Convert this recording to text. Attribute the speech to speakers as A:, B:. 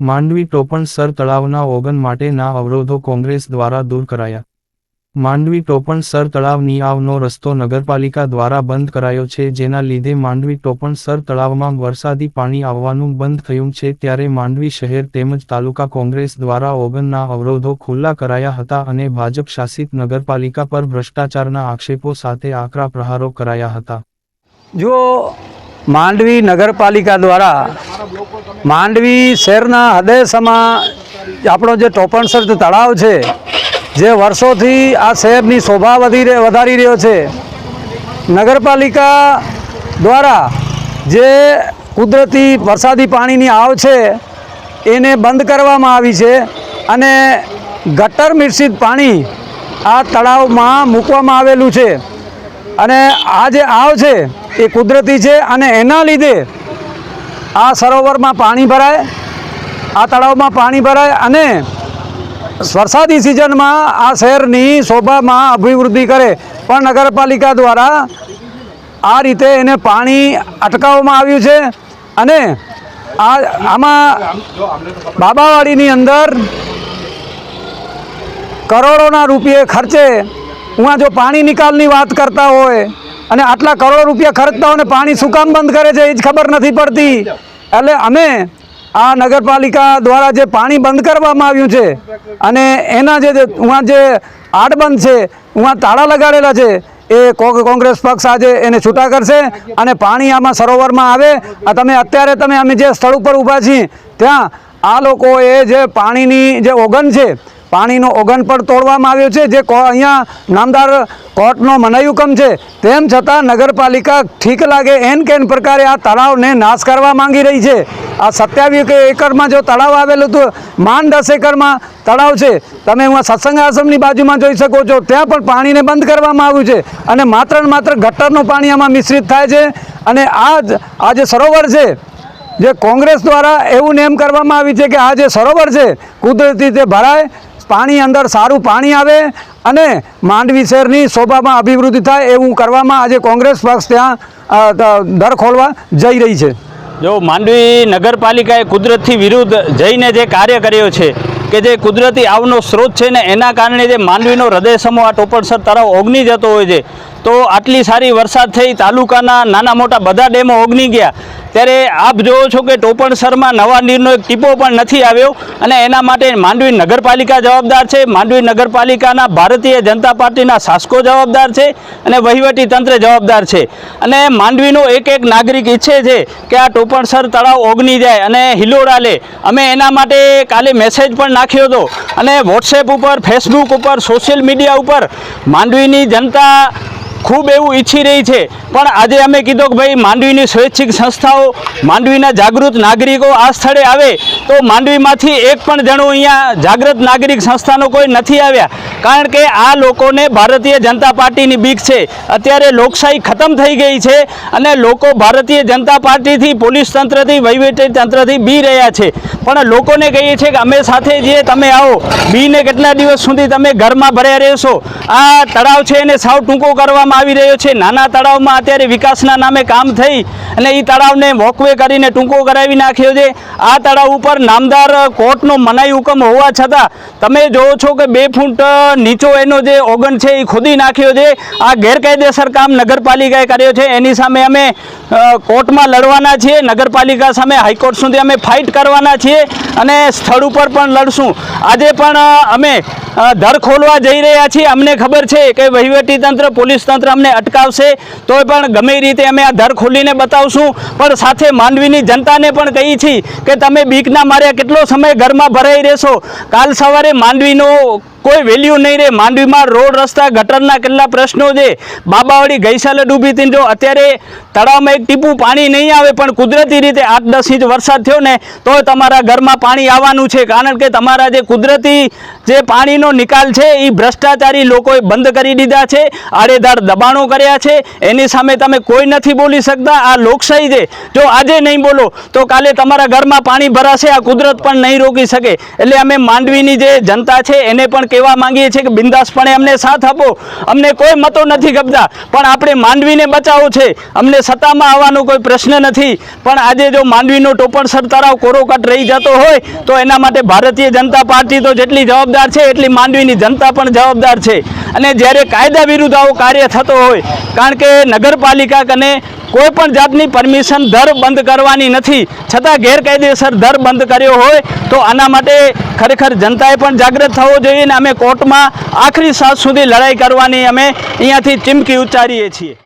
A: માંડવી ટોપણસર તળાવના ઓગન માટેના અવરોધો કોંગ્રેસ દ્વારા દૂર કરાયા. માંડવી ટોપણસર તળાવની આવનો રસ્તો નગરપાલિકા દ્વારા બંધ કરાયો છે, જેના લીધે માંડવી ટોપણસર તળાવમાં વરસાદી પાણી આવવાનું બંધ થયું છે. ત્યારે માંડવી શહેર તેમજ તાલુકા કોંગ્રેસ દ્વારા ઓગનના અવરોધો ખુલ્લા કરાયા હતા અને ભાજપ શાસિત નગરપાલિકા પર ભ્રષ્ટાચારના આક્ષેપો સાથે આકરા પ્રહારો કરાયા હતા.
B: જો માંડવી નગરપાલિકા દ્વારા માંડવી શહેરના હૃદયમાં આપણો જે ટોપણસર તળાવ છે, જે વર્ષોથી આ શહેરની શોભા વધારી રહ્યો છે, નગરપાલિકા દ્વારા જે કુદરતી વરસાદી પાણીની આવ છે એને બંધ કરવામાં આવી છે અને ગટર મિશ્રિત પાણી આ તળાવમાં મૂકવામાં આવેલું છે. અને આ જે આવ છે એ કુદરતી છે અને એના લીધે આ સરોવરમાં પાણી ભરાય, આ તળાવમાં પાણી ભરાય અને વરસાદી સિઝનમાં આ શહેરની શોભામાં અભિવૃદ્ધિ કરે. પણ નગરપાલિકા દ્વારા આ રીતે એને પાણી અટકાવવામાં આવ્યું છે અને આમાં બાબાવાડીની અંદર કરોડોના રૂપિયે ખર્ચે ઉहाँ જો પાણી નિકાલની વાત કરતા હોય અને આટલા કરોડો રૂપિયા ખર્ચતા હોય ને પાણી શું કામ બંધ કરે છે એ જ ખબર નથી પડતી. એટલે અમે આ નગરપાલિકા દ્વારા જે પાણી બંધ કરવામાં આવ્યું છે અને એના જે ઉहाँ જે આડબંધ છે, ઉहाँ તાળા લગાડેલા છે, એ કોંગ્રેસ પક્ષ આજે એને છૂટા કરશે અને પાણી આમાં સરોવરમાં આવે. અત્યારે અમે જે સ્થળ ઉપર ઊભા છીએ ત્યાં આ લોકોએ જે પાણીની જે ઓગન છે, પાણીનો ઓગન પણ તોડવામાં આવ્યો છે, જે અહીંયા નામદાર કોર્ટનો મનાઈ હુકમ છે. તેમ છતાં નગરપાલિકા ઠીક લાગે એન કેન પ્રકારે આ તળાવને નાશ કરવા માંગી રહી છે. આ 27 એકરમાં જો તળાવ આવેલું હતું, માંડ 10 એકરમાં તળાવ છે. તમે હું સત્સંગ આશ્રમની બાજુમાં જોઈ શકો છો, ત્યાં પણ પાણીને બંધ કરવામાં આવ્યું છે અને માત્ર ને માત્ર ગટરનું પાણી આમાં મિશ્રિત થાય છે. અને આ જે સરોવર છે, જે કોંગ્રેસ દ્વારા એવું નેમ કરવામાં આવી છે કે આ જે સરોવર છે કુદરતી રીતે ભરાય, પાણી અંદર સારું પાણી આવે અને માંડવી શહેરની શોભામાં અભિવૃદ્ધિ થાય એવું કરવામાં આજે કોંગ્રેસ પક્ષ ત્યાં દર ખોલવા જઈ રહી છે.
C: જો માંડવી નગરપાલિકાએ કુદરતથી વિરુદ્ધ જઈને જે કાર્ય કર્યો છે કે જે કુદરતી આવનો સ્ત્રોત છે ને એના કારણે જે માંડવીનો હૃદય સમૂહ આ ટોપણસર તળાવ ઓગની જતો હોય છે, તો આટલી સારી વરસાદ થઈ, તાલુકાના નાના મોટા બધા ડેમો ઓગની ગયા, ત્યારે આપ જોવો છો કે ટોપણસરમાં નવા નીરનો એક ટીપો પણ નથી આવ્યો. અને એના માટે માંડવી નગરપાલિકા જવાબદાર છે, માંડવી નગરપાલિકાના ભારતીય જનતા પાર્ટીના શાસકો જવાબદાર છે અને વહીવટી તંત્ર જવાબદાર છે. અને માંડવીનો એક નાગરિક ઈચ્છે છે કે આ ટોપણસર તળાવ ઓગની જાય અને હિલોડા લે. અમે એના માટે કાલે મેસેજ પણ નાખ્યો હતો અને વોટ્સએપ ઉપર, ફેસબુક ઉપર, સોશિયલ મીડિયા ઉપર માંડવીની જનતા ખૂબ એવું ઈચ્છી રહી છે. પણ આજે અમે કીધું કે ભાઈ માંડવીની સ્વૈચ્છિક સંસ્થાઓ, માંડવીના જાગૃત નાગરિકો આ સ્થળે આવે, તો માંડવીમાંથી એક પણ જણો અહીંયા જાગૃત નાગરિક સંસ્થાનો કોઈ નથી આવ્યા. કારણ કે આ લોકોને ભારતીય જનતા પાર્ટીની બીક છે. અત્યારે લોકશાહી ખતમ થઈ ગઈ છે અને લોકો ભારતીય જનતા પાર્ટીથી, પોલીસ તંત્રથી, વહીવટી તંત્રથી બી રહ્યા છે. પણ લોકોને કહીએ છીએ કે અમે સાથે જઈએ, તમે આવો. બીને કેટલા દિવસ સુધી તમે ઘરમાં ભર્યા રહેશો? આ તળાવ છે એને સાવ ટૂંકો કરવામાં આવી રહ્યો છે. નાના તળાવમાં અત્યારે વિકાસના નામે કામ થઈ અને એ તળાવને વોકવે કરીને ટૂંકો કરાવી નાખ્યો છે. આ તળાવ ઉપર નામદાર કોર્ટનો મનાઈ હુકમ હોવા છતાં તમે જોવો છો કે 2 ફૂટ નીચો એનો જે ઓગન છે એ ખોદી નાખ્યો છે. આ ગેરકાયદેસર કામ નગરપાલિકાએ કર્યો છે. એની સામે અમે કોર્ટમાં લડવાના છીએ, નગરપાલિકા સામે હાઈકોર્ટ સુધી અમે ફાઇટ કરવાના છીએ અને સ્થળ ઉપર પણ લડશું. આજે પણ અમે દર ખોલવા જઈ રહ્યા છીએ. અમને ખબર છે કે વહીવટી તંત્ર, પોલીસ તંત્ર અમને અટકાવશે, તોય પણ ગમે રીતે અમે આ દર ખોલીને બતાવશું. પણ સાથે માંડવીની જનતાને પણ કહી છીએ કે તમે બીકના માર્યા કેટલો સમય ઘરમાં ભરાઈ રહેશો? કાલ સવારે માંડવીનો કોઈ વેલ્યુ નહીં રહે. માંડવીમાં રોડ, રસ્તા, ગટરના કેટલા પ્રશ્નો છે. બાબાવાડી ગઈ સાલે ડૂબી હતી, જો અત્યારે તળાવમાં એક ટીપું પાણી નહીં આવે પણ કુદરતી રીતે 8-10 ઇંચ વરસાદ થયો ને તો તમારા ઘરમાં પાણી આવવાનું છે. કારણ કે તમારા જે કુદરતી જે પાણીનો નિકાલ છે એ ભ્રષ્ટાચારી લોકોએ બંધ કરી દીધા છે, આડેધડ દબાણો કર્યા છે. એની સામે તમે કોઈ નથી બોલી શકતા. આ લોકશાહી છે. જો આજે નહીં બોલો તો કાલે તમારા ઘરમાં પાણી ભરાશે. આ કુદરત પણ નહીં રોકી શકે. એટલે અમે માંડવીની જે જનતા છે એને પણ કહેવા માંગીએ છીએ કે બિંદાસપણે અમને સાથ આપો, અમને કોઈ મતો નથી ગમતા, પણ આપણે માંડવીને બચાવવો છે, અમને સત્તામાં આવવાનો કોઈ પ્રશ્ન નથી, પણ આજે જો માંડવીનો ટોપણસર તળાવ કોરોકટ રહી જતો હોય તો એના માટે ભારતીય જનતા પાર્ટી તો જેટલી જવાબદાર છે એટલી માંડવીની જનતા પણ જવાબદાર છે. અને જ્યારે કાયદા વિરુદ્ધ આવો કાર્ય થતો હોય, કારણ કે નગરપાલિકા કને કોઈ પણ જાતની પરમિશન દર બંધ કરવાની નથી, છતાં ગેરકાયદેસર દર બંધ કર્યો હોય તો આના માટે ખરેખર જનતાએ પણ જાગૃત થવો જોઈએ અને અમે કોર્ટમાં આખરી શ્વાસ સુધી લડાઈ કરવાની અમે અહીંયાથી ચીમકી ઉચ્ચારીએ છીએ.